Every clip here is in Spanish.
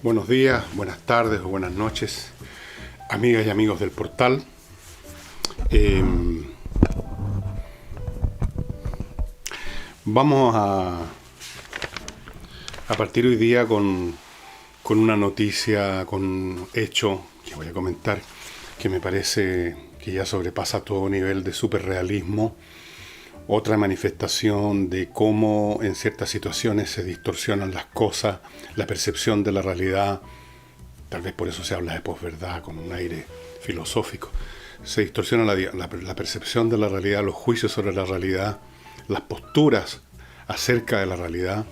Buenos días, buenas tardes o buenas noches, amigas y amigos del portal. Vamos a partir hoy día con una noticia, con un hecho que voy a comentar, que me parece que ya sobrepasa todo nivel de superrealismo. Otra manifestación de cómo en ciertas situaciones se distorsionan las cosas, la percepción de la realidad. Tal vez por eso se habla de posverdad con un aire filosófico. Se distorsiona la percepción de la realidad, los juicios sobre la realidad, las posturas acerca de la realidad,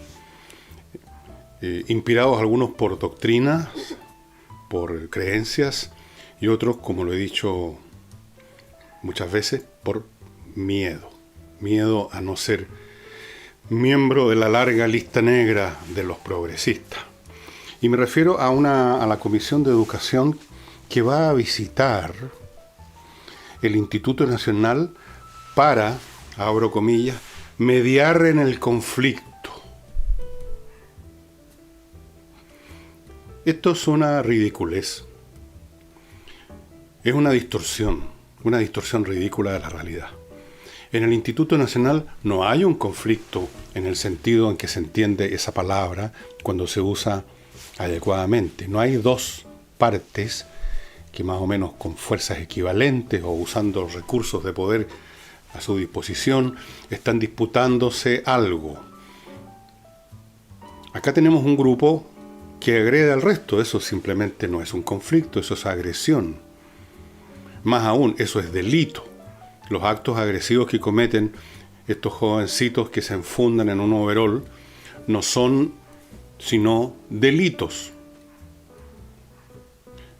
inspirados algunos por doctrinas, por creencias, y otros, como lo he dicho muchas veces, por miedo. Miedo a no ser miembro de la larga lista negra de los progresistas. Y me refiero a la Comisión de Educación que va a visitar el Instituto Nacional para, abro comillas, mediar en el conflicto. Esto es una ridiculez. Es una distorsión ridícula de la realidad. En el Instituto Nacional no hay un conflicto en el sentido en que se entiende esa palabra cuando se usa adecuadamente. No hay dos partes que más o menos con fuerzas equivalentes o usando los recursos de poder a su disposición están disputándose algo. Acá tenemos un grupo que agrede al resto. Eso simplemente no es un conflicto, eso es agresión. Más aún, eso es delito. Los actos agresivos que cometen estos jovencitos que se enfundan en un overol no son sino delitos.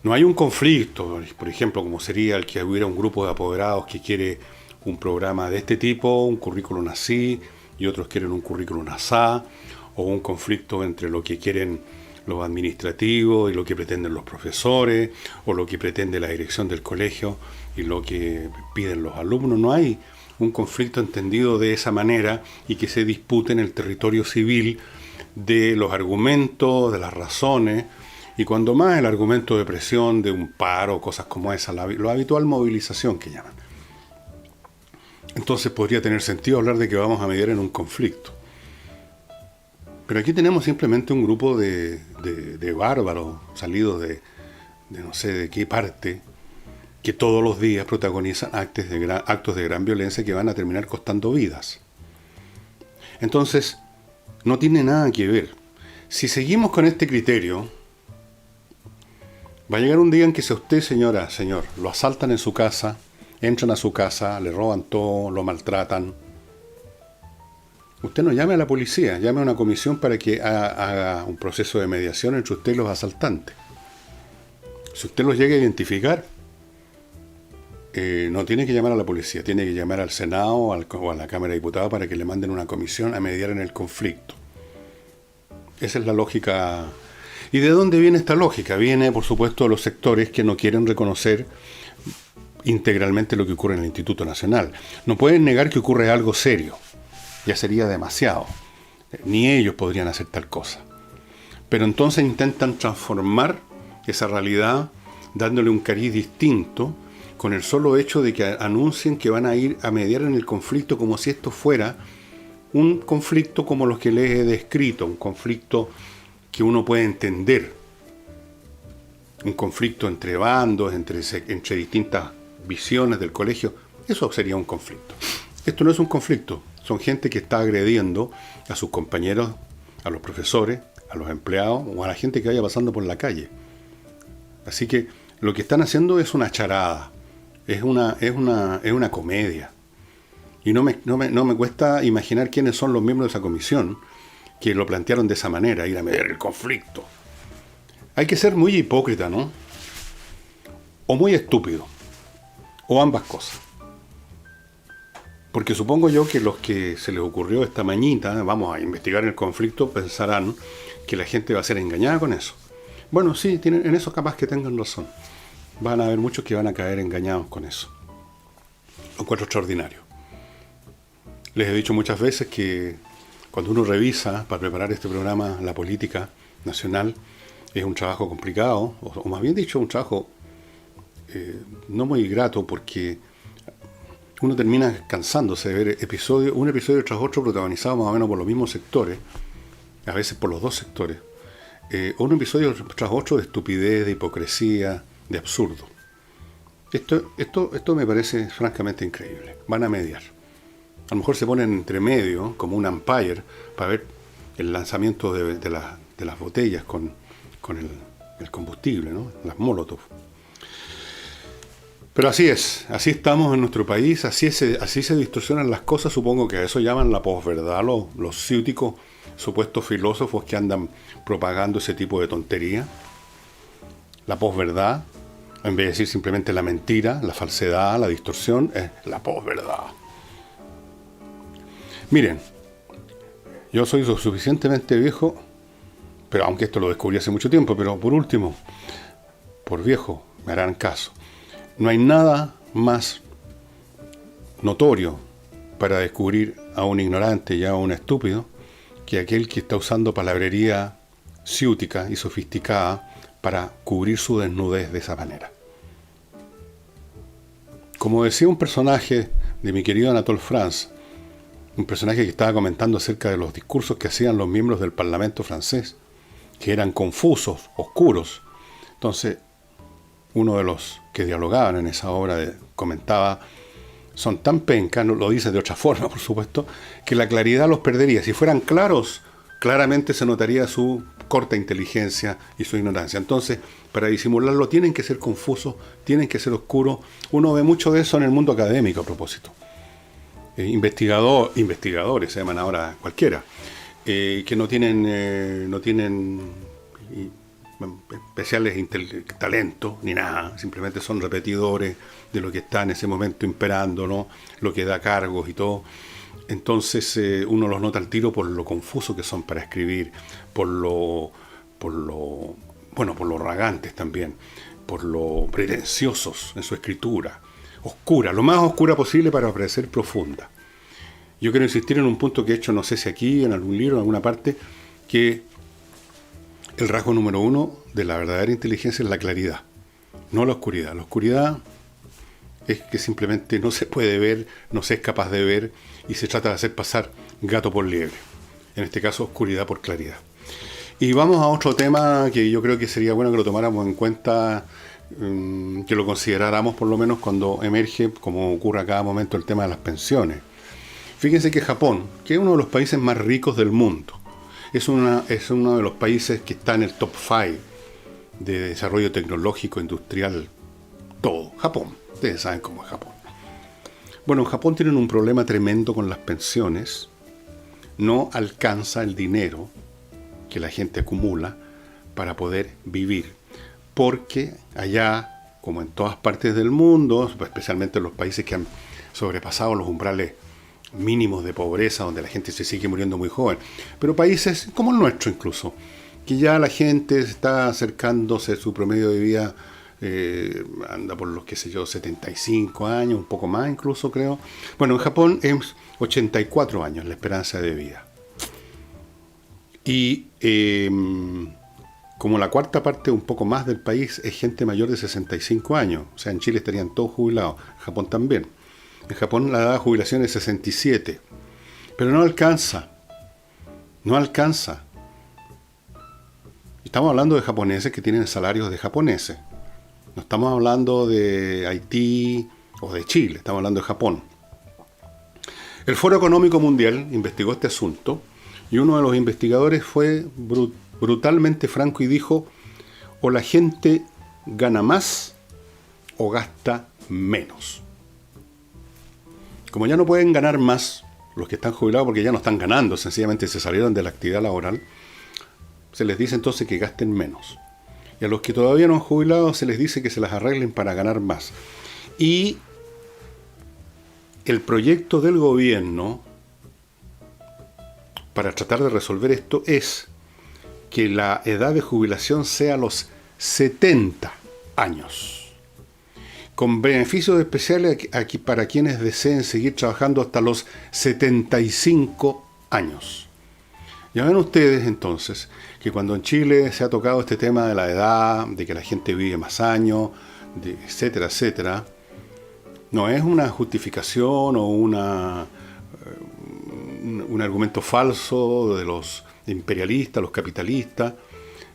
No hay un conflicto, por ejemplo, como sería el que hubiera un grupo de apoderados que quiere un programa de este tipo, un currículum así, y otros quieren un currículum asá, o un conflicto entre lo que quieren los administrativos y lo que pretenden los profesores, o lo que pretende la dirección del colegio y lo que piden los alumnos. No hay un conflicto entendido de esa manera y que se dispute en el territorio civil de los argumentos, de las razones, y cuando más el argumento de presión, de un paro, cosas como esa, lo habitual movilización que llaman. Entonces podría tener sentido hablar de que vamos a mediar en un conflicto. Pero aquí tenemos simplemente un grupo de bárbaros salidos de no sé de qué parte, que todos los días protagonizan actos de gran violencia que van a terminar costando vidas. Entonces, no tiene nada que ver. Si seguimos con este criterio, va a llegar un día en que si a usted, señora, señor, lo asaltan en su casa, entran a su casa, le roban todo, lo maltratan, usted no llame a la policía, llame a una comisión para que haga un proceso de mediación entre usted y los asaltantes. Si usted los llega a identificar, no tiene que llamar a la policía, tiene que llamar al Senado o a la Cámara de Diputados para que le manden una comisión a mediar en el conflicto. Esa es la lógica. ¿Y de dónde viene esta lógica? Viene, por supuesto, de los sectores que no quieren reconocer integralmente lo que ocurre en el Instituto Nacional. No pueden negar que ocurre algo serio. Ya sería demasiado. Ni ellos podrían hacer tal cosa. Pero entonces intentan transformar esa realidad dándole un cariz distinto, con el solo hecho de que anuncien que van a ir a mediar en el conflicto como si esto fuera un conflicto como los que les he descrito, un conflicto que uno puede entender, un conflicto entre bandos, entre distintas visiones del colegio. Eso sería un conflicto. Esto no es un conflicto, son gente que está agrediendo a sus compañeros, a los profesores, a los empleados o a la gente que vaya pasando por la calle. Así que lo que están haciendo es una charada. Es una comedia. Y no me cuesta imaginar quiénes son los miembros de esa comisión que lo plantearon de esa manera, ir a mediar el conflicto. Hay que ser muy hipócrita, ¿no? O muy estúpido. O ambas cosas. Porque supongo yo que los que se les ocurrió esta mañita, vamos a investigar el conflicto, pensarán que la gente va a ser engañada con eso. Bueno, sí, en eso capaz que tengan razón. Van a haber muchos que van a caer engañados con eso. Lo encuentro extraordinario. Les he dicho muchas veces que cuando uno revisa para preparar este programa la política nacional, Es un trabajo complicado, o más bien dicho, un trabajo no muy grato, porque uno termina cansándose de ver un episodio tras otro protagonizado más o menos por los mismos sectores, a veces por los dos sectores. Un episodio tras otro de estupidez, de hipocresía, de absurdo. Esto me parece francamente increíble. Van a mediar. A lo mejor se ponen entre medio, como un umpire, para ver el lanzamiento de las botellas con el combustible, ¿no? Las Molotov. Pero así es, así estamos en nuestro país, así se distorsionan las cosas. Supongo que a eso llaman la posverdad los ciúticos supuestos filósofos que andan propagando ese tipo de tontería. La posverdad, en vez de decir simplemente la mentira, la falsedad, la distorsión, es la posverdad. Miren, yo soy lo suficientemente viejo, pero aunque esto lo descubrí hace mucho tiempo, pero por último, por viejo, me harán caso. No hay nada más notorio para descubrir a un ignorante y a un estúpido que aquel que está usando palabrería ciútica y sofisticada para cubrir su desnudez de esa manera. Como decía un personaje de mi querido Anatole France, un personaje que estaba comentando acerca de los discursos que hacían los miembros del Parlamento francés, que eran confusos, oscuros. Entonces, uno de los que dialogaban en esa obra comentaba: son tan pencas, no lo dice de otra forma, por supuesto, que la claridad los perdería. Si fueran claros, claramente se notaría su corta inteligencia y su ignorancia. Entonces, para disimularlo, tienen que ser confusos, tienen que ser oscuros. Uno ve mucho de eso en el mundo académico, a propósito. Investigadores, se llaman ahora cualquiera, que no tienen especiales talentos ni nada, simplemente son repetidores de lo que está en ese momento imperando, ¿no? Lo que da cargos y todo. Entonces uno los nota al tiro por lo confuso que son para escribir, por lo ragantes también, por lo pretenciosos en su escritura, oscura, lo más oscura posible para parecer profunda. Yo quiero insistir en un punto que he hecho, no sé si aquí, en algún libro, en alguna parte, que el rasgo número 1 de la verdadera inteligencia es la claridad, no la oscuridad. La oscuridad es que simplemente no se puede ver, no se es capaz de ver, y se trata de hacer pasar gato por liebre. En este caso, oscuridad por claridad. Y vamos a otro tema que yo creo que sería bueno que lo tomáramos en cuenta, que lo consideráramos por lo menos cuando emerge, como ocurre a cada momento, el tema de las pensiones. Fíjense que Japón, que es uno de los países más ricos del mundo, es uno de los países que está en el top 5 de desarrollo tecnológico, industrial, todo. Japón, ustedes saben cómo es Japón. Bueno, en Japón tienen un problema tremendo con las pensiones. No alcanza el dinero que la gente acumula para poder vivir, porque allá, como en todas partes del mundo, especialmente en los países que han sobrepasado los umbrales mínimos de pobreza, donde la gente se sigue muriendo muy joven, pero países como el nuestro incluso, que ya la gente está acercándose, su promedio de vida anda por los, 75 años, un poco más incluso, creo. Bueno, en Japón es 84 años la esperanza de vida. Y como la cuarta parte, un poco más del país, es gente mayor de 65 años. O sea, en Chile estarían todos jubilados, en Japón también. En Japón la edad de jubilación es 67. Pero no alcanza. No alcanza. Estamos hablando de japoneses que tienen salarios de japoneses. No estamos hablando de Haití o de Chile, estamos hablando de Japón. El Foro Económico Mundial investigó este asunto y uno de los investigadores fue brutalmente franco y dijo: o la gente gana más o gasta menos. Como ya no pueden ganar más los que están jubilados porque ya no están ganando, sencillamente se salieron de la actividad laboral, se les dice entonces que gasten menos. Y a los que todavía no han jubilado se les dice que se las arreglen para ganar más. Y el proyecto del gobierno para tratar de resolver esto es que la edad de jubilación sea los 70 años. Con beneficios especiales aquí para quienes deseen seguir trabajando hasta los 75 años. Ya ven ustedes entonces que cuando en Chile se ha tocado este tema de la edad, de que la gente vive más años, etcétera, etcétera, no es una justificación o un argumento falso de los imperialistas, los capitalistas.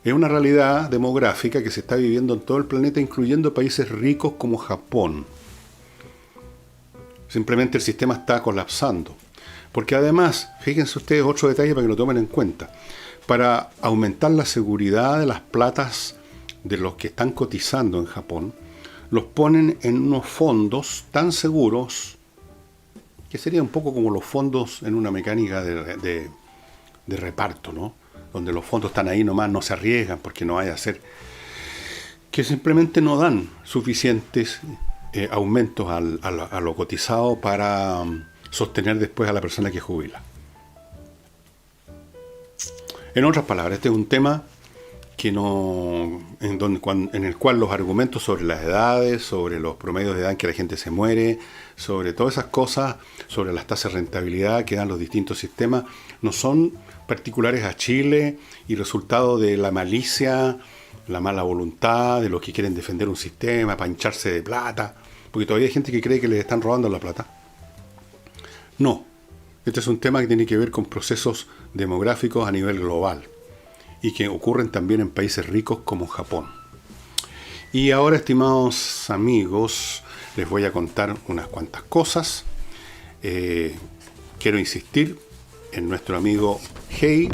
Es una realidad demográfica que se está viviendo en todo el planeta, incluyendo países ricos como Japón. Simplemente el sistema está colapsando. Porque además, fíjense ustedes otro detalle para que lo tomen en cuenta. Para aumentar la seguridad de las platas de los que están cotizando en Japón, los ponen en unos fondos tan seguros que sería un poco como los fondos en una mecánica de reparto, ¿no? Donde los fondos están ahí nomás, no se arriesgan porque no vaya a ser, que simplemente no dan suficientes aumentos a lo cotizado para sostener después a la persona que jubila. En otras palabras, este es un tema que no, en el cual los argumentos sobre las edades, sobre los promedios de edad en que la gente se muere, sobre todas esas cosas, sobre las tasas de rentabilidad que dan los distintos sistemas, no son particulares a Chile y resultado de la malicia, la mala voluntad de los que quieren defender un sistema para hincharse de plata, porque todavía hay gente que cree que les están robando la plata. No, este es un tema que tiene que ver con procesos demográficos a nivel global y que ocurren también en países ricos como Japón. Y ahora, estimados amigos, les voy a contar unas cuantas cosas. Quiero insistir en nuestro amigo Hey,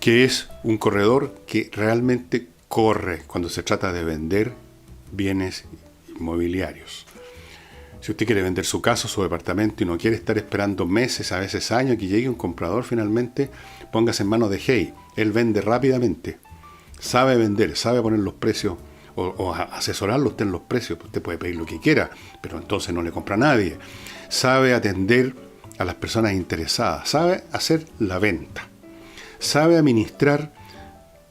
que es un corredor que realmente corre cuando se trata de vender bienes inmobiliarios. Si usted quiere vender su casa, su departamento y no quiere estar esperando meses, a veces años, que llegue un comprador finalmente, póngase en manos de Hey. Él vende rápidamente, sabe vender, sabe poner los precios o asesorarlo usted en los precios. Usted puede pedir lo que quiera, pero entonces no le compra a nadie. Sabe atender a las personas interesadas, sabe hacer la venta, sabe administrar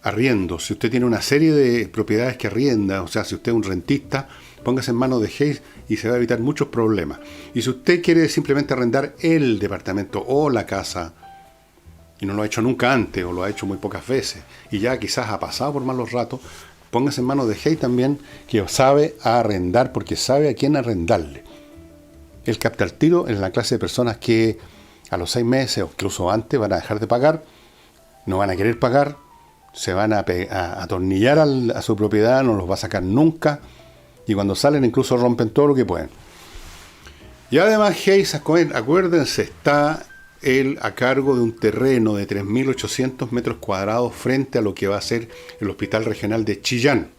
arriendos. Si usted tiene una serie de propiedades que arrienda, o sea, si usted es un rentista, póngase en manos de Hayes y se va a evitar muchos problemas. Y si usted quiere simplemente arrendar el departamento o la casa, y no lo ha hecho nunca antes, o lo ha hecho muy pocas veces, y ya quizás ha pasado por malos ratos, póngase en manos de Hayes también, que sabe arrendar, porque sabe a quién arrendarle. Él capta el tiro en la clase de personas que a los 6 meses, o incluso antes, van a dejar de pagar, no van a querer pagar, se van a atornillar a su propiedad, no los va a sacar nunca, y cuando salen incluso rompen todo lo que pueden. Y además Hayes, acuérdense, está él a cargo de un terreno de 3.800 metros cuadrados frente a lo que va a ser el Hospital Regional de Chillán.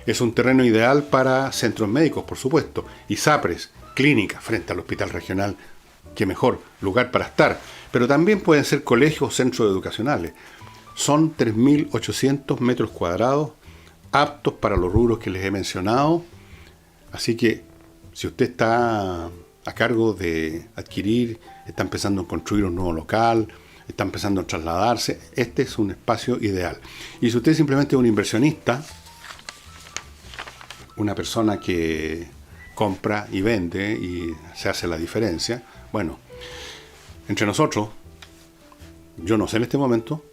Es un terreno ideal para centros médicos, por supuesto, y ISAPRES, clínicas frente al Hospital Regional. Qué mejor lugar para estar. Pero también pueden ser colegios o centros educacionales. Son 3.800 metros cuadrados aptos para los rubros que les he mencionado. Así que si usted está a cargo de adquirir, está empezando a construir un nuevo local, está empezando a trasladarse, este es un espacio ideal. Y si usted simplemente es un inversionista, una persona que compra y vende y se hace la diferencia, bueno, entre nosotros, yo no sé en este momento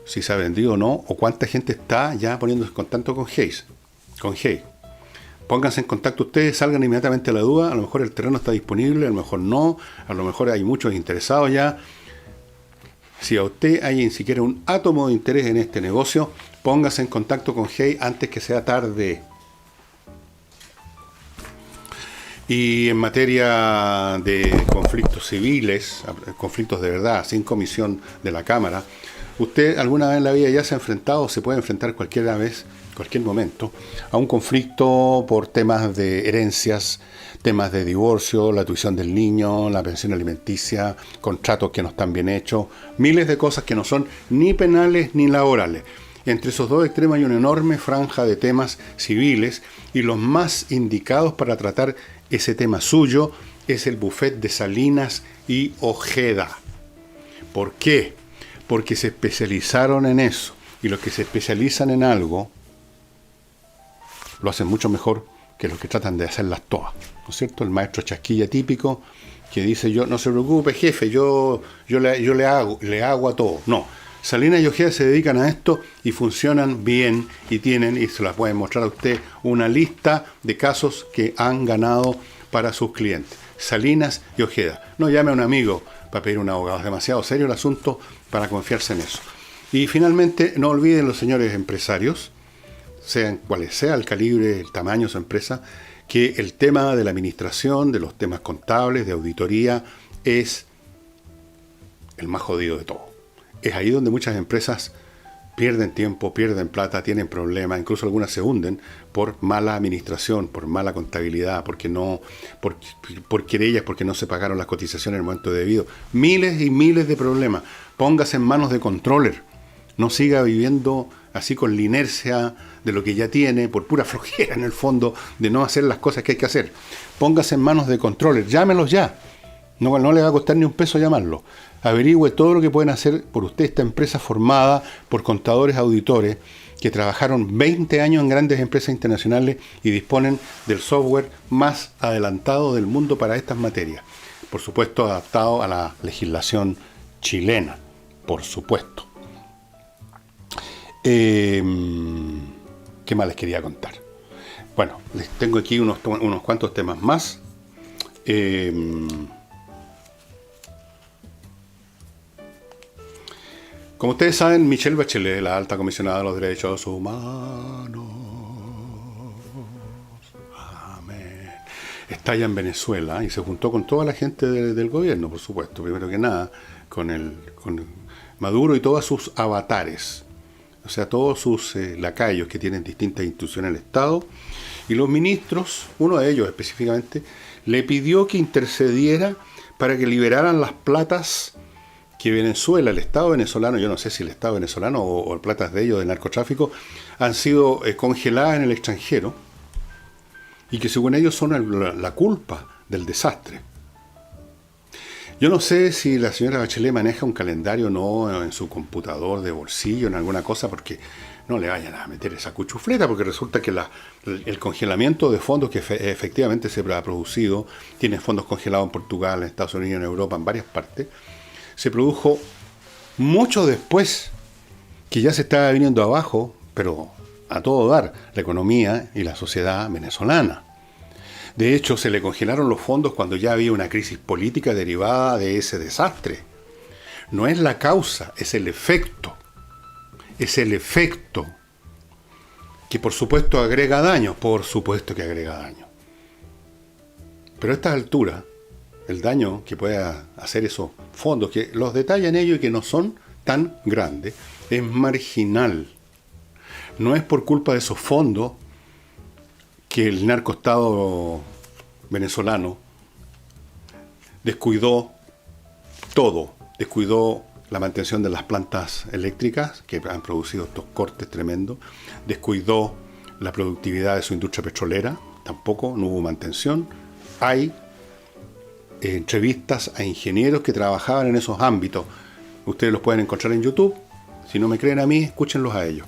si se ha vendido o no, o cuánta gente está ya poniéndose en contacto con Hayes. Pónganse en contacto ustedes, salgan inmediatamente a la duda, a lo mejor el terreno está disponible, a lo mejor no, a lo mejor hay muchos interesados ya. Si a usted hay ni siquiera un átomo de interés en este negocio, póngase en contacto con Hayes antes que sea tarde. Y en materia de conflictos civiles, conflictos de verdad, sin comisión de la Cámara, usted alguna vez en la vida ya se ha enfrentado, se puede enfrentar cualquier momento, a un conflicto por temas de herencias, temas de divorcio, la tuición del niño, la pensión alimenticia, contratos que no están bien hechos, miles de cosas que no son ni penales ni laborales. Entre esos dos extremos hay una enorme franja de temas civiles y los más indicados para tratar ese tema suyo es el bufet de Salinas y Ojeda. ¿Por qué? Porque se especializaron en eso. Y los que se especializan en algo lo hacen mucho mejor que los que tratan de hacerlas todas. ¿No es cierto? El maestro chasquilla típico que dice, yo no se preocupe, jefe, yo le hago a todo. No, Salinas y Ojeda se dedican a esto y funcionan bien y tienen, y se las pueden mostrar a usted, una lista de casos que han ganado para sus clientes. Salinas y Ojeda. No llame a un amigo para pedir un abogado. Es demasiado serio el asunto para confiarse en eso. Y finalmente, no olviden los señores empresarios, sean cuales sea el calibre, el tamaño de su empresa, que el tema de la administración, de los temas contables, de auditoría, es el más jodido de todo. Es ahí donde muchas empresas pierden tiempo, pierden plata, tienen problemas, incluso algunas se hunden por mala administración, por mala contabilidad, por querellas, porque no se pagaron las cotizaciones en el momento debido. Miles y miles de problemas. Póngase en manos de controller. No siga viviendo así con la inercia de lo que ya tiene, por pura flojera en el fondo, de no hacer las cosas que hay que hacer. Póngase en manos de controller, llámelos ya. No le va a costar ni un peso llamarlo. Averigüe todo lo que pueden hacer por usted, esta empresa formada por contadores auditores que trabajaron 20 años en grandes empresas internacionales y disponen del software más adelantado del mundo para estas materias. Por supuesto, adaptado a la legislación chilena, por supuesto. ¿Qué más les quería contar? Bueno, les tengo aquí unos cuantos temas más. Como ustedes saben, Michelle Bachelet, la alta comisionada de los derechos humanos, amén, está allá en Venezuela y se juntó con toda la gente del gobierno, por supuesto, primero que nada, con Maduro y todos sus avatares. O sea, todos sus lacayos que tienen distintas instituciones del Estado, y los ministros, uno de ellos específicamente, le pidió que intercediera para que liberaran las platas que Venezuela, el Estado venezolano, yo no sé si el Estado venezolano o platas de ellos del narcotráfico, han sido congeladas en el extranjero, y que según ellos son la culpa del desastre. Yo no sé si la señora Bachelet maneja un calendario o no en su computador de bolsillo, en alguna cosa, porque no le vayan a meter esa cuchufleta, porque resulta que el congelamiento de fondos que efectivamente se ha producido, tiene fondos congelados en Portugal, en Estados Unidos, en Europa, en varias partes, se produjo mucho después que ya se estaba viniendo abajo, pero a todo dar, la economía y la sociedad venezolana. De hecho, se le congelaron los fondos cuando ya había una crisis política derivada de ese desastre. No es la causa, es el efecto. Es el efecto que por supuesto agrega daño, por supuesto que agrega daño. Pero a estas alturas, el daño que pueda hacer esos fondos, que los detallan ellos y que no son tan grandes, es marginal. No es por culpa de esos fondos que el narcoestado venezolano descuidó todo, descuidó la mantención de las plantas eléctricas que han producido estos cortes tremendos, descuidó la productividad de su industria petrolera, tampoco, no hubo mantención. Hay entrevistas a ingenieros que trabajaban en esos ámbitos, ustedes los pueden encontrar en YouTube, si no me creen a mí, escúchenlos a ellos.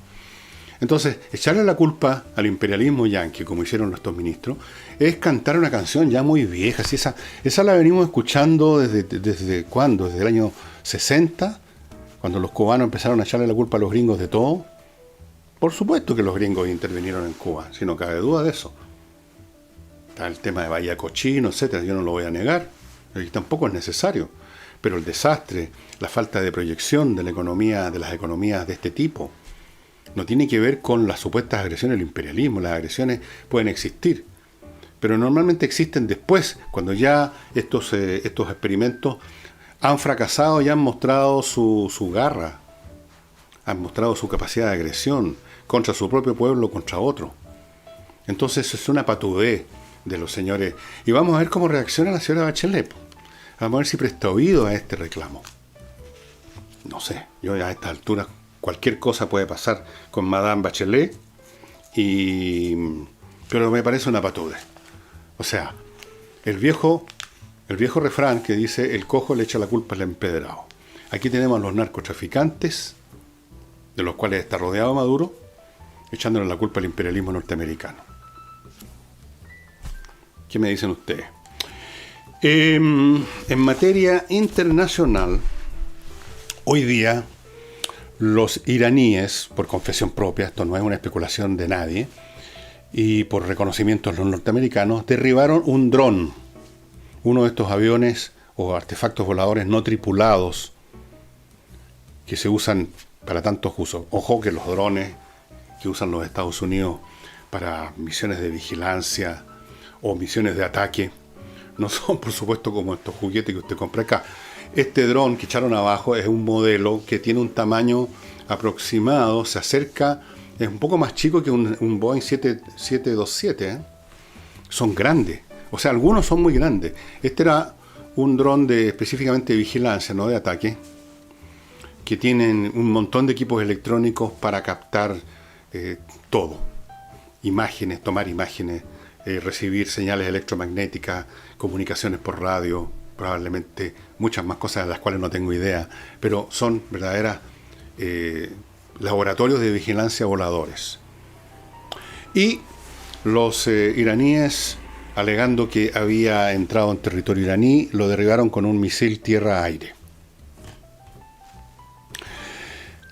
Entonces, echarle la culpa al imperialismo yanqui, como hicieron nuestros ministros, es cantar una canción ya muy vieja. Si esa la venimos escuchando desde ¿cuándo? Desde el año 60, cuando los cubanos empezaron a echarle la culpa a los gringos de todo. Por supuesto que los gringos intervinieron en Cuba, si no cabe duda de eso. Está el tema de Bahía Cochino, etcétera, yo no lo voy a negar, y tampoco es necesario. Pero el desastre, la falta de proyección de la economía, de las economías de este tipo, no tiene que ver con las supuestas agresiones del imperialismo. Las agresiones pueden existir, pero normalmente existen después, cuando ya estos experimentos han fracasado y han mostrado su garra, han mostrado su capacidad de agresión contra su propio pueblo, contra otro. Entonces es una patudez de los señores. Y vamos a ver cómo reacciona la señora Bachelet. Vamos a ver si presta oído a este reclamo. No sé, yo a estas alturas cualquier cosa puede pasar con Madame Bachelet, pero me parece una patudez. O sea, el viejo refrán que dice, el cojo le echa la culpa al empedrado. Aquí tenemos a los narcotraficantes, de los cuales está rodeado Maduro, echándole la culpa al imperialismo norteamericano. ¿Qué me dicen ustedes? En materia internacional, hoy día los iraníes, por confesión propia, esto no es una especulación de nadie, y por reconocimiento de los norteamericanos, derribaron un dron, uno de estos aviones o artefactos voladores no tripulados que se usan para tantos usos. Ojo que los drones que usan los Estados Unidos para misiones de vigilancia o misiones de ataque no son, por supuesto, como estos juguetes que usted compra acá. Este dron que echaron abajo es un modelo que tiene un tamaño aproximado, se acerca, es un poco más chico que un Boeing 727, ¿eh? Son grandes, o sea, algunos son muy grandes. Este era un dron específicamente de vigilancia, no de ataque, que tienen un montón de equipos electrónicos para captar todo. Imágenes, tomar imágenes, recibir señales electromagnéticas, comunicaciones por radio, probablemente muchas más cosas de las cuales no tengo idea, pero son verdaderas laboratorios de vigilancia voladores. Y los iraníes, alegando que había entrado en territorio iraní, lo derribaron con un misil tierra-aire.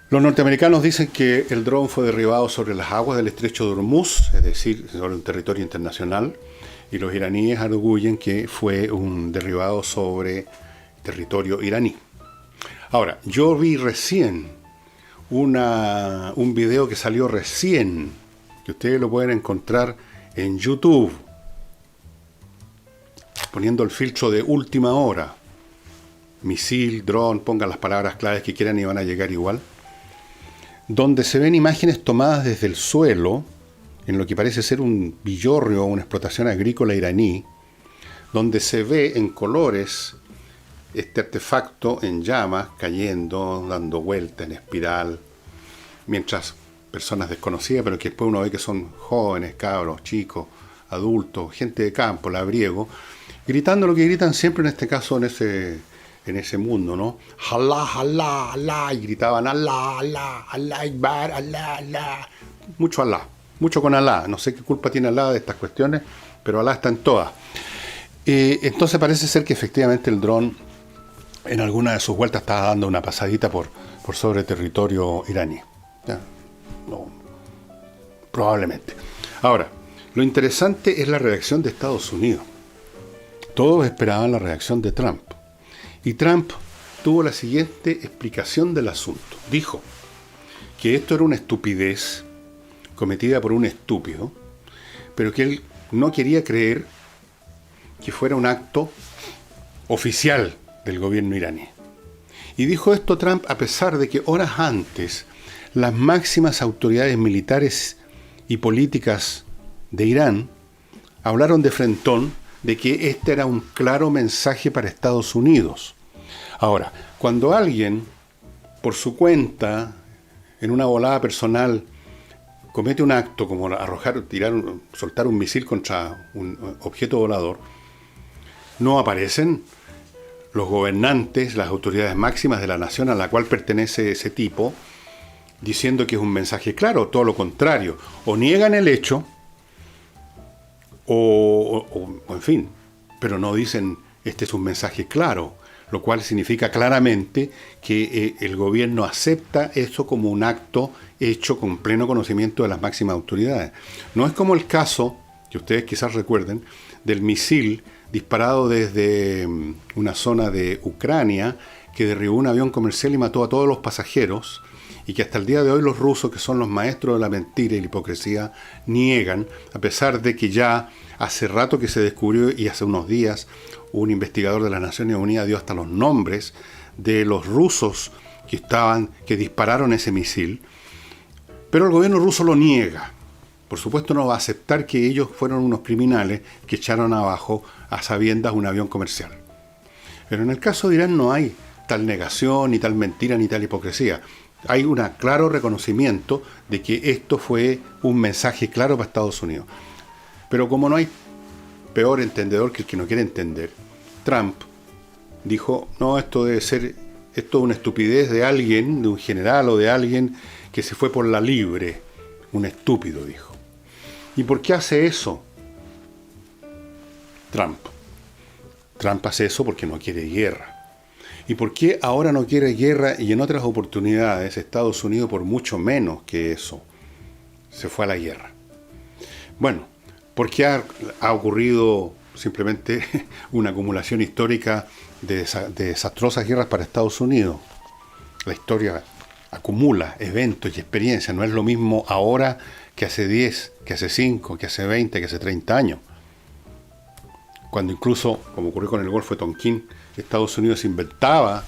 Los norteamericanos dicen que el dron fue derribado sobre las aguas del estrecho de Hormuz, es decir, sobre un territorio internacional, y los iraníes arguyen que fue un derribado sobre territorio iraní. Ahora, yo vi recién un video que salió recién, que ustedes lo pueden encontrar en YouTube, poniendo el filtro de última hora, misil, dron, pongan las palabras claves que quieran y van a llegar igual, donde se ven imágenes tomadas desde el suelo, en lo que parece ser un villorrio o una explotación agrícola iraní, donde se ve en colores este artefacto en llamas, cayendo, dando vuelta en espiral, mientras personas desconocidas, pero que después uno ve que son jóvenes, cabros, chicos, adultos, gente de campo, labriego, gritando lo que gritan siempre en este caso en ese mundo, ¿no? Allah, Allah, Allah, y gritaban Allah, Allah, Allah, Akbar, Allah, Allah. Mucho Allah, mucho con Allah. No sé qué culpa tiene Allah de estas cuestiones, pero Allah está en todas. Entonces parece ser que efectivamente el dron en alguna de sus vueltas estaba dando una pasadita por sobre territorio iraní. ¿Ya? No, probablemente. Ahora, lo interesante es la reacción de Estados Unidos. Todos esperaban la reacción de Trump. Y Trump tuvo la siguiente explicación del asunto. Dijo que esto era una estupidez cometida por un estúpido, pero que él no quería creer que fuera un acto oficial del gobierno iraní. Y dijo esto Trump a pesar de que horas antes las máximas autoridades militares y políticas de Irán hablaron de frentón de que este era un claro mensaje para Estados Unidos. Ahora, cuando alguien, por su cuenta, en una volada personal, comete un acto como arrojar, soltar un misil contra un objeto volador, no aparecen los gobernantes, las autoridades máximas de la nación a la cual pertenece ese tipo, diciendo que es un mensaje claro, todo lo contrario, o niegan el hecho, o en fin, pero no dicen este es un mensaje claro, lo cual significa claramente que el gobierno acepta eso como un acto hecho con pleno conocimiento de las máximas autoridades. No es como el caso, que ustedes quizás recuerden, del misil disparado desde una zona de Ucrania que derribó un avión comercial y mató a todos los pasajeros, y que hasta el día de hoy los rusos, que son los maestros de la mentira y la hipocresía, niegan, a pesar de que ya hace rato que se descubrió, y hace unos días un investigador de las Naciones Unidas dio hasta los nombres de los rusos que dispararon ese misil, pero el gobierno ruso lo niega. Por supuesto no va a aceptar que ellos fueron unos criminales que echaron abajo a sabiendas un avión comercial. Pero en el caso de Irán no hay tal negación, ni tal mentira, ni tal hipocresía. Hay un claro reconocimiento de que esto fue un mensaje claro para Estados Unidos. Pero como no hay peor entendedor que el que no quiere entender, Trump dijo, no, esto es una estupidez de alguien, de un general o de alguien que se fue por la libre. Un estúpido, dijo. ¿Y por qué hace eso Trump? Trump hace eso porque no quiere guerra. ¿Y por qué ahora no quiere guerra y en otras oportunidades Estados Unidos, por mucho menos que eso, se fue a la guerra? Bueno, porque ha ocurrido simplemente una acumulación histórica de desastrosas guerras para Estados Unidos. La historia acumula eventos y experiencias. No es lo mismo ahora que hace 10, que hace 5, que hace 20, que hace 30 años. Cuando incluso, como ocurrió con el Golfo de Tonquín, Estados Unidos inventaba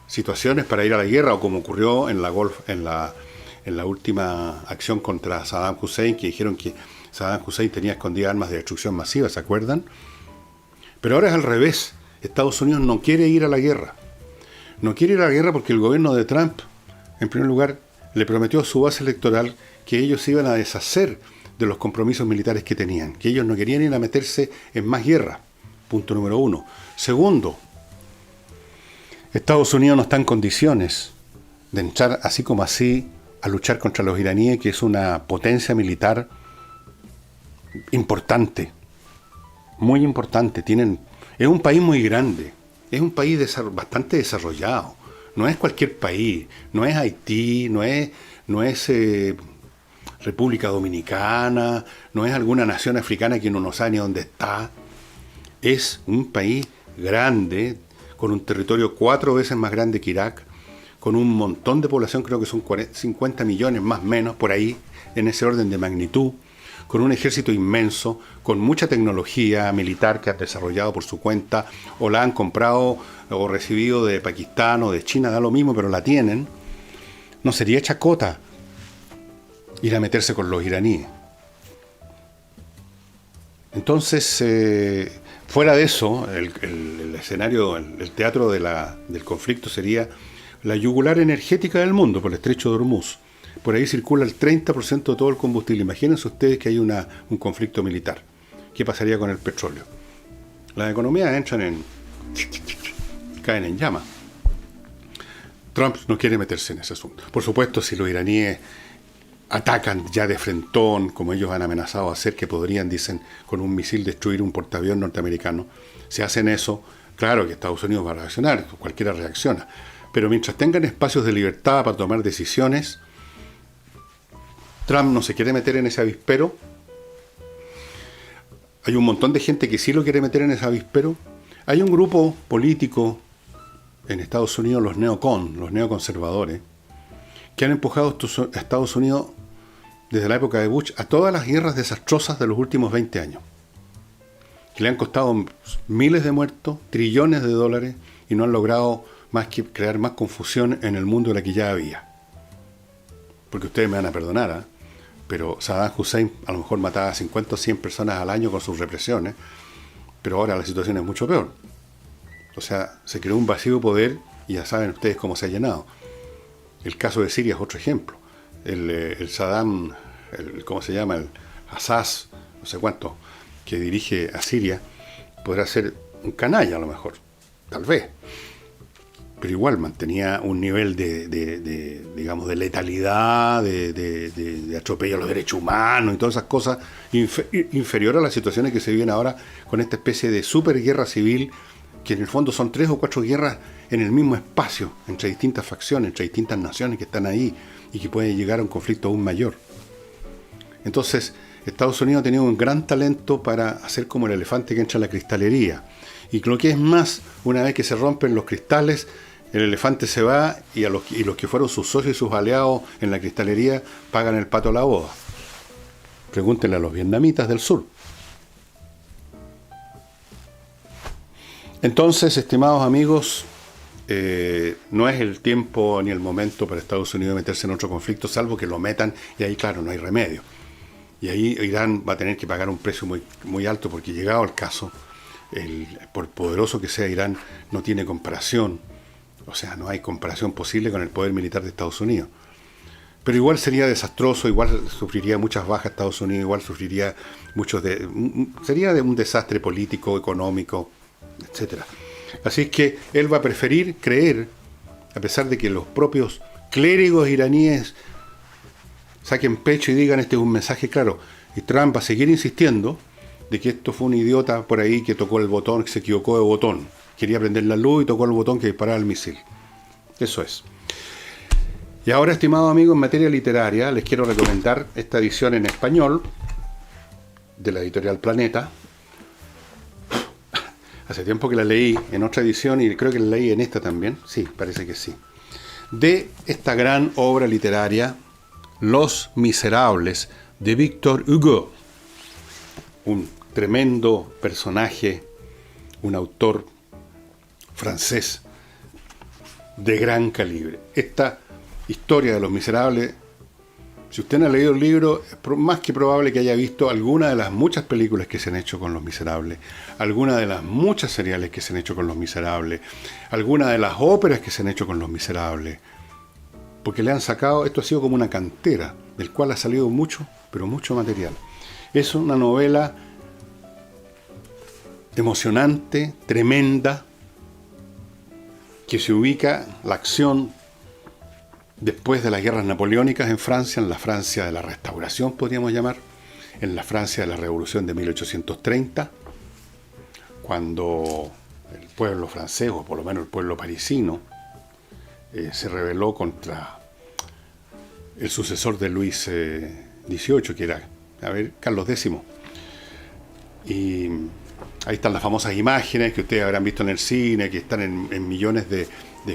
situaciones para ir a la guerra, o como ocurrió en la última acción contra Saddam Hussein, que dijeron que Saddam Hussein tenía escondidas armas de destrucción masiva, ¿se acuerdan? Pero ahora es al revés. Estados Unidos no quiere ir a la guerra. No quiere ir a la guerra porque el gobierno de Trump, en primer lugar, le prometió a su base electoral que ellos se iban a deshacer de los compromisos militares que tenían, que ellos no querían ir a meterse en más guerra. Punto número 1. Segundo, Estados Unidos no está en condiciones de entrar así como así a luchar contra los iraníes, que es una potencia militar importante, muy importante. Es un país muy grande, es un país bastante desarrollado. No es cualquier país, no es Haití, no es República Dominicana, no es alguna nación africana que uno no sabe ni dónde está. Es un país grande, con un territorio 4 veces más grande que Irak, con un montón de población, creo que son 50 millones más o menos, por ahí, en ese orden de magnitud, con un ejército inmenso, con mucha tecnología militar que han desarrollado por su cuenta, o la han comprado o recibido de Pakistán o de China, da lo mismo, pero la tienen. No sería chacota ir a meterse con los iraníes. Entonces, fuera de eso, el escenario, el teatro del conflicto sería la yugular energética del mundo por el estrecho de Hormuz. Por ahí circula el 30% de todo el combustible. Imagínense ustedes que hay un conflicto militar. ¿Qué pasaría con el petróleo? Las economías caen en llamas. Trump no quiere meterse en ese asunto. Por supuesto, si los iraníes atacan ya de frentón, como ellos han amenazado a hacer, que podrían, dicen, con un misil destruir un portaaviones norteamericano, si hacen eso, claro que Estados Unidos va a reaccionar, cualquiera reacciona. Pero mientras tengan espacios de libertad para tomar decisiones, Trump no se quiere meter en ese avispero. Hay un montón de gente que sí lo quiere meter en ese avispero. Hay un grupo político en Estados Unidos, los neoconservadores, que han empujado a Estados Unidos desde la época de Bush a todas las guerras desastrosas de los últimos 20 años, que le han costado miles de muertos, trillones de dólares, y no han logrado más que crear más confusión en el mundo de la que ya había. Porque ustedes me van a perdonar, pero Saddam Hussein a lo mejor mataba a 50 o 100 personas al año con sus represiones, pero ahora la situación es mucho peor. O sea, se creó un vacío de poder y ya saben ustedes cómo se ha llenado. El caso de Siria es otro ejemplo. El Saddam, ¿cómo se llama? El Assad, no sé cuánto, que dirige a Siria, podrá ser un canalla a lo mejor, tal vez. Pero igual mantenía un nivel digamos, de letalidad, de atropello a los derechos humanos y todas esas cosas, inferior a las situaciones que se viven ahora con esta especie de superguerra civil, que en el fondo son 3 o 4 guerras en el mismo espacio, entre distintas facciones, entre distintas naciones que están ahí y que pueden llegar a un conflicto aún mayor. Entonces, Estados Unidos ha tenido un gran talento para hacer como el elefante que entra a la cristalería. Y lo que es más, una vez que se rompen los cristales, el elefante se va y los que fueron sus socios y sus aliados en la cristalería pagan el pato a la boda. Pregúntenle a los vietnamitas del sur. Entonces, estimados amigos, no es el tiempo ni el momento para Estados Unidos de meterse en otro conflicto, salvo que lo metan, y ahí, claro, no hay remedio. Y ahí Irán va a tener que pagar un precio muy, muy alto, porque llegado al caso, por poderoso que sea Irán, no tiene comparación. O sea, no hay comparación posible con el poder militar de Estados Unidos. Pero igual sería desastroso, igual sufriría muchas bajas Estados Unidos, igual sufriría sería de un desastre político, económico, etcétera. Así es que él va a preferir creer, a pesar de que los propios clérigos iraníes saquen pecho y digan este es un mensaje claro, y Trump va a seguir insistiendo de que esto fue un idiota por ahí que tocó el botón, que se equivocó de botón. Quería prender la luz y tocó el botón que disparaba el misil. Eso es. Y ahora, estimados amigos, en materia literaria, les quiero recomendar esta edición en español de la editorial Planeta. Hace tiempo que la leí en otra edición y creo que la leí en esta también. Sí, parece que sí. De esta gran obra literaria, Los Miserables, de Victor Hugo. Un tremendo personaje, un autor francés de gran calibre. Esta historia de Los Miserables, si usted no ha leído el libro, es más que probable que haya visto alguna de las muchas películas que se han hecho con Los Miserables, alguna de las muchas seriales que se han hecho con Los Miserables, alguna de las óperas que se han hecho con Los Miserables, porque le han sacado, esto ha sido como una cantera, del cual ha salido mucho, pero mucho material. Es una novela emocionante, tremenda, que se ubica la acción después de las guerras napoleónicas en Francia, en la Francia de la Restauración, podríamos llamar, en la Francia de la Revolución de 1830, cuando el pueblo francés, o por lo menos el pueblo parisino, se rebeló contra el sucesor de Luis XVIII, que era, Carlos X. Y ahí están las famosas imágenes que ustedes habrán visto en el cine, que están en millones de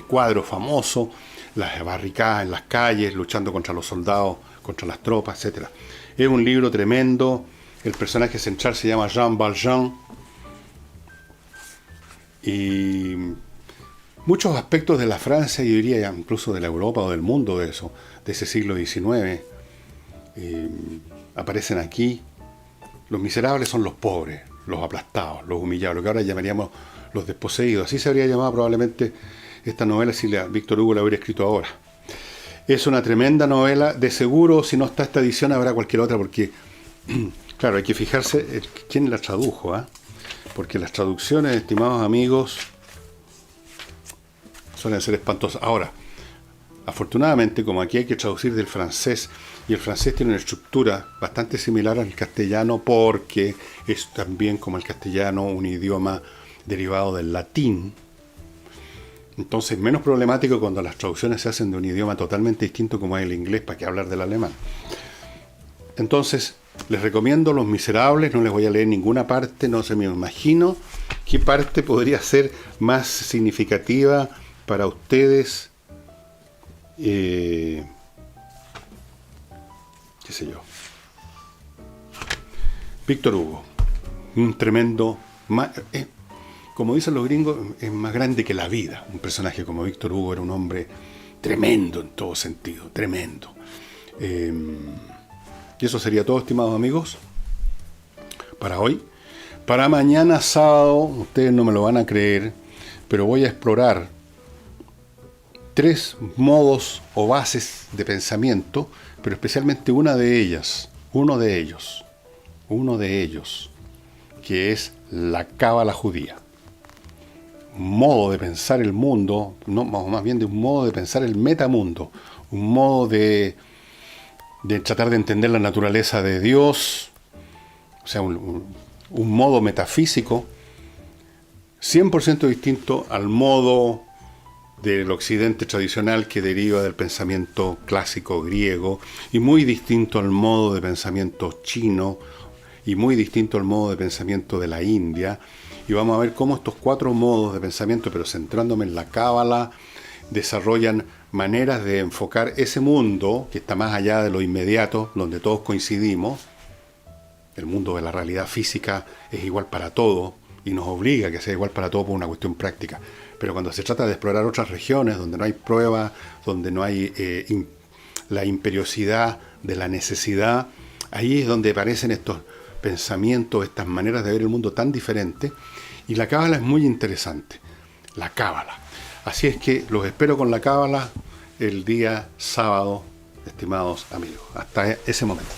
cuadros famosos, las barricadas en las calles, luchando contra los soldados, contra las tropas, etc. Es un libro tremendo. El personaje central se llama Jean Valjean. Y muchos aspectos de la Francia, yo diría incluso de la Europa o del mundo de ese siglo XIX, aparecen aquí. Los miserables son los pobres, los aplastados, los humillados, lo que ahora llamaríamos los desposeídos. Así se habría llamado probablemente esta novela si Víctor Hugo la hubiera escrito ahora. Es una tremenda novela. De seguro, si no está esta edición, habrá cualquier otra, porque, claro, hay que fijarse quién la tradujo, ¿eh? Porque las traducciones, estimados amigos, suelen ser espantosas. Ahora, afortunadamente, como aquí hay que traducir del francés, y el francés tiene una estructura bastante similar al castellano, porque es también, como el castellano, un idioma derivado del latín. Entonces, menos problemático cuando las traducciones se hacen de un idioma totalmente distinto como es el inglés, para qué hablar del alemán. Entonces, les recomiendo Los Miserables, no les voy a leer ninguna parte, no se me imagino qué parte podría ser más significativa para ustedes, qué sé yo. Víctor Hugo, un tremendo, como dicen los gringos, es más grande que la vida. Un personaje como Víctor Hugo era un hombre tremendo en todo sentido, tremendo. Y eso sería todo, estimados amigos, para hoy. Para mañana sábado, ustedes no me lo van a creer, pero voy a explorar 3 modos o bases de pensamiento, pero especialmente uno de ellos, que es la cábala judía. Un modo de pensar el mundo, no, más bien de un modo de pensar el metamundo, un modo de tratar de entender la naturaleza de Dios, o sea, un modo metafísico 100% distinto al modo del occidente tradicional que deriva del pensamiento clásico griego, y muy distinto al modo de pensamiento chino, y muy distinto al modo de pensamiento de la India. Y vamos a ver cómo estos 4 modos de pensamiento, pero centrándome en la cábala, desarrollan maneras de enfocar ese mundo que está más allá de lo inmediato, donde todos coincidimos. El mundo de la realidad física es igual para todos y nos obliga a que sea igual para todos por una cuestión práctica. Pero cuando se trata de explorar otras regiones donde no hay prueba, donde no hay la imperiosidad de la necesidad, ahí es donde aparecen estos pensamientos, estas maneras de ver el mundo tan diferentes. Y la cábala es muy interesante, la cábala. Así es que los espero con la cábala el día sábado, estimados amigos. Hasta ese momento.